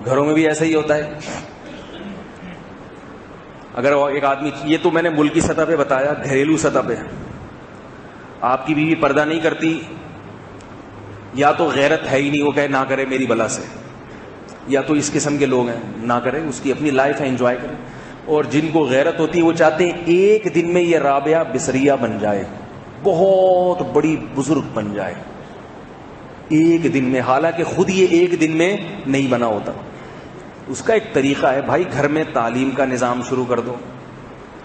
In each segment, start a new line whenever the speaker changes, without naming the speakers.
گھروں میں بھی ایسا ہی ہوتا ہے. اگر ایک آدمی, یہ تو میں نے ملکی سطح پہ بتایا, گھریلو سطح پہ آپ کی بیوی پردہ نہیں کرتی, یا تو غیرت ہے ہی نہیں, وہ کہے نہ کرے میری بلا سے, یا تو اس قسم کے لوگ ہیں, نہ کرے, اس کی اپنی لائف ہے, انجوائے کرے. اور جن کو غیرت ہوتی ہے وہ چاہتے ہیں ایک دن میں یہ رابعہ بسریہ بن جائے, بہت بڑی بزرگ بن جائے ایک دن میں, حالانکہ خود یہ ایک دن میں نہیں بنا ہوتا. اس کا ایک طریقہ ہے بھائی, گھر میں تعلیم کا نظام شروع کر دو.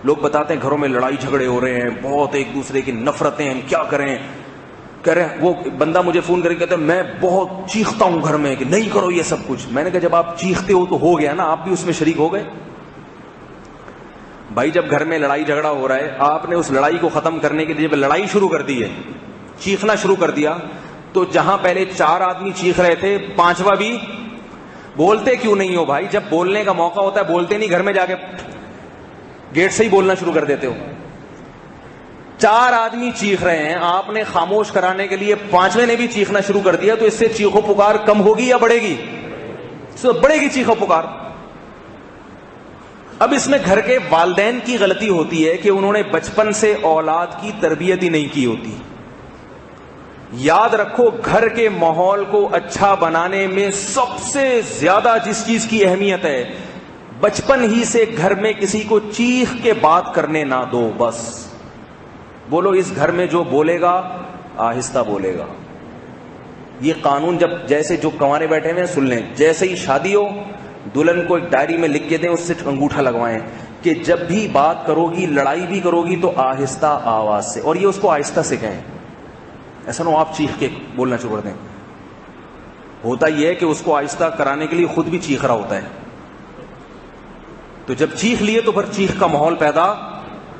لوگ بتاتے ہیں گھروں میں لڑائی جھگڑے ہو رہے ہیں, بہت ایک دوسرے کی نفرتیں, ہم کیا کریں. کہہ رہے ہیں, وہ بندہ مجھے فون کر کے کہتا ہے میں بہت چیختا ہوں گھر میں کہ نہیں کرو یہ سب کچھ. میں نے کہا جب آپ چیختے ہو تو ہو گیا نا, آپ بھی اس میں شریک ہو گئے. بھائی جب گھر میں لڑائی جھگڑا ہو رہا ہے, آپ نے اس لڑائی کو ختم کرنے کے لیے جب لڑائی شروع کر دی ہے, چیخنا شروع کر دیا, تو جہاں پہلے 4 آدمی چیخ رہے تھے, 5واں بھی بولتے کیوں نہیں ہو بھائی؟ جب بولنے کا موقع ہوتا ہے بولتے نہیں, گھر میں جا کے گیٹ سے ہی بولنا شروع کر دیتے ہو. 4 آدمی چیخ رہے ہیں, آپ نے خاموش کرانے کے لیے 5ویں نے بھی چیخنا شروع کر دیا, تو اس سے چیخو پکار کم ہوگی یا بڑھے گی؟ بڑھے گی چیخو پکار. اب اس میں گھر کے والدین کی غلطی ہوتی ہے کہ انہوں نے بچپن سے اولاد کی تربیت ہی نہیں کی ہوتی. یاد رکھو, گھر کے ماحول کو اچھا بنانے میں سب سے زیادہ جس چیز کی اہمیت ہے, بچپن ہی سے گھر میں کسی کو چیخ کے بات کرنے نہ دو. بس بولو اس گھر میں جو بولے گا آہستہ بولے گا. یہ قانون جب جیسے جو کنوارے بیٹھے ہیں سن لیں, جیسے ہی شادی ہو دلہن کو ایک ڈائری میں لکھ کے دیں, اس سے انگوٹھا لگوائیں کہ جب بھی بات کرو گی, لڑائی بھی کرو گی تو آہستہ آواز سے, اور یہ اس کو آہستہ سے کہیں. ایسا نہ ہو آپ چیخ کے بولنا شروع کر دیں. ہوتا یہ ہے کہ اس کو آہستہ کرانے کے لیے خود بھی چیخ رہا ہوتا ہے, تو جب چیخ لیے تو پھر چیخ کا ماحول پیدا.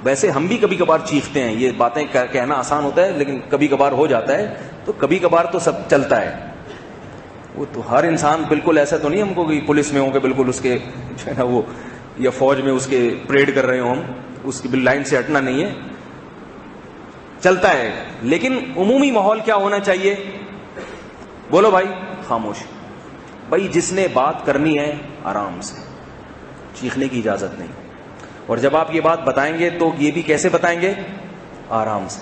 ویسے ہم بھی کبھی کبھار چیختے ہیں, یہ باتیں کہنا آسان ہوتا ہے لیکن کبھی کبھار ہو جاتا ہے, تو کبھی کبھار تو سب چلتا ہے. وہ تو ہر انسان بالکل ایسا تو نہیں ہم کو کہ پولیس میں ہوں کہ بالکل اس کے جو ہے نا وہ, یا فوج میں اس کے پریڈ کر رہے ہوں ہم, اس کی لائن سے ہٹنا نہیں ہے, چلتا ہے. لیکن عمومی ماحول کیا ہونا چاہیے؟ بولو بھائی, خاموش. بھائی جس نے بات کرنی ہے آرام سے, چیخنے کی اجازت نہیں. اور جب آپ یہ بات بتائیں گے تو یہ بھی کیسے بتائیں گے؟ آرام سے.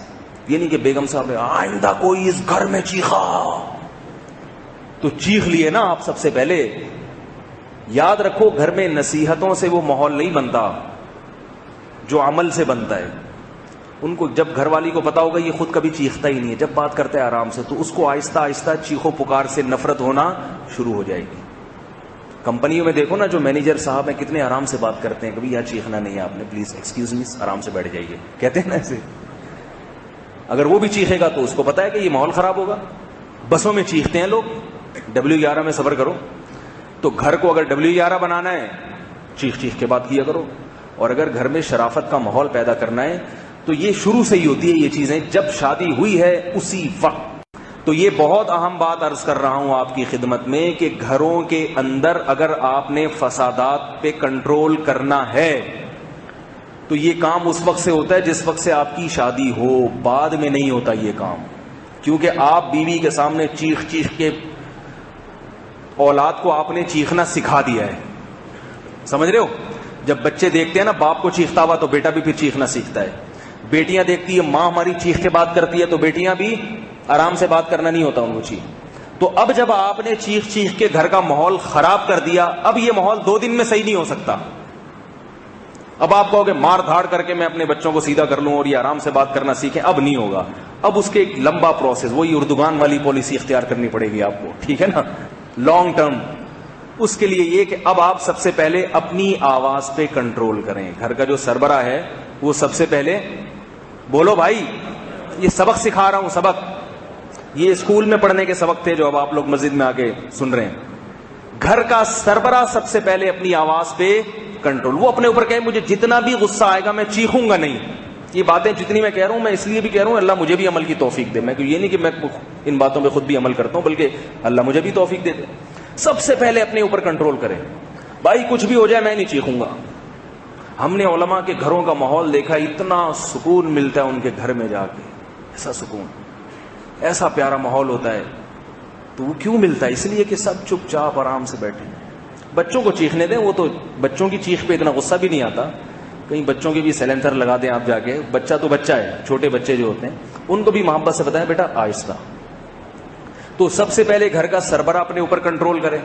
یہ نہیں کہ بیگم صاحب نے آئندہ کوئی اس گھر میں چیخا تو چیخ لیے نا آپ. سب سے پہلے یاد رکھو, گھر میں نصیحتوں سے وہ ماحول نہیں بنتا جو عمل سے بنتا ہے. ان کو جب گھر والی کو پتا ہوگا یہ خود کبھی چیختا ہی نہیں ہے, جب بات کرتا ہے آرام سے, تو اس کو آہستہ آہستہ چیخو پکار سے نفرت ہونا شروع ہو جائے گی. کمپنیوں میں دیکھو نا, جو مینیجر صاحب ہیں کتنے آرام سے بات کرتے ہیں, کبھی یہاں چیخنا نہیں ہے آپ نے, پلیز ایکسکیوز می, آرام سے بیٹھ جائیے, کہتے ہیں نا ایسے. اگر وہ بھی چیخے گا تو اس کو پتا ہے کہ یہ ماحول خراب ہوگا. بسوں میں چیختے ہیں لوگ, W11 میں سفر کرو تو گھر کو اگر W11 بنانا ہے چیخ چیخ کے بات کیا کرو. اور اگر گھر میں شرافت کا ماحول پیدا کرنا ہے تو یہ شروع سے ہی ہوتی ہے یہ چیزیں, جب شادی ہوئی ہے اسی وقت. تو یہ بہت اہم بات عرض کر رہا ہوں آپ کی خدمت میں کہ گھروں کے اندر اگر آپ نے فسادات پہ کنٹرول کرنا ہے تو یہ کام اس وقت سے ہوتا ہے جس وقت سے آپ کی شادی ہو, بعد میں نہیں ہوتا یہ کام. کیونکہ آپ بیوی کے سامنے چیخ چیخ کے اولاد کو آپ نے چیخنا سکھا دیا ہے. سمجھ رہے ہو؟ جب بچے دیکھتے ہیں نا باپ کو چیختا ہوا تو بیٹا بھی پھر چیخنا سیکھتا ہے. بیٹیاں دیکھتی ہے ماں ہماری چیخ کے بات کرتی ہے تو بیٹیاں بھی آرام سے بات کرنا نہیں ہوتا ان کو چیخ. تو اب جب آپ نے چیخ چیخ کے گھر کا ماحول خراب کر دیا, اب یہ ماحول 2 دن میں صحیح نہیں ہو سکتا. اب آپ کہو کہ مار دھاڑ کر کے میں اپنے بچوں کو سیدھا کر لوں اور یہ آرام سے بات کرنا سیکھیں, اب نہیں ہوگا. اب اس کے ایک لمبا پروسیس, وہی اردوغان والی پالیسی اختیار کرنی پڑے گی آپ کو, ٹھیک ہے نا, لانگ ٹرم. اس کے لیے یہ کہ اب آپ سب سے پہلے اپنی آواز پہ کنٹرول کریں. گھر کا جو سربراہ ہے وہ سب سے پہلے, بولو بھائی, یہ سبق سکھا رہا ہوں, سبق, یہ اسکول میں پڑھنے کے سبق تھے جو اب آپ لوگ مسجد میں آ کے سن رہے ہیں. گھر کا سربراہ سب سے پہلے اپنی آواز پہ کنٹرول, وہ اپنے اوپر کہے مجھے جتنا بھی غصہ آئے گا میں چیخوں گا نہیں. یہ باتیں جتنی میں کہہ رہا ہوں میں اس لیے بھی کہہ رہا ہوں اللہ مجھے بھی عمل کی توفیق دے. میں یہ نہیں کہ میں ان باتوں پہ خود بھی عمل کرتا ہوں, بلکہ اللہ مجھے بھی توفیق دے دے. سب سے پہلے اپنے اوپر کنٹرول کریں. بھائی کچھ بھی ہو جائے میں نہیں چیخوں گا. ہم نے علماء کے گھروں کا ماحول دیکھا, اتنا سکون ملتا ہے ان کے گھر میں جا کے, ایسا سکون, ایسا پیارا ماحول ہوتا ہے. تو وہ کیوں ملتا ہے؟ اس لیے کہ سب چپ چاپ آرام سے بیٹھے. بچوں کو چیخنے دیں, وہ تو بچوں کی چیخ پہ اتنا غصہ بھی نہیں آتا. کہیں بچوں کے بھی سیلنسر لگا دیں آپ جا کے, بچہ تو بچہ ہے, چھوٹے بچے جو ہوتے ہیں ان کو بھی محبت سے بتائیں بیٹا آہستہ. تو سب سے پہلے گھر کا سربراہ اپنے اوپر کنٹرول کرے.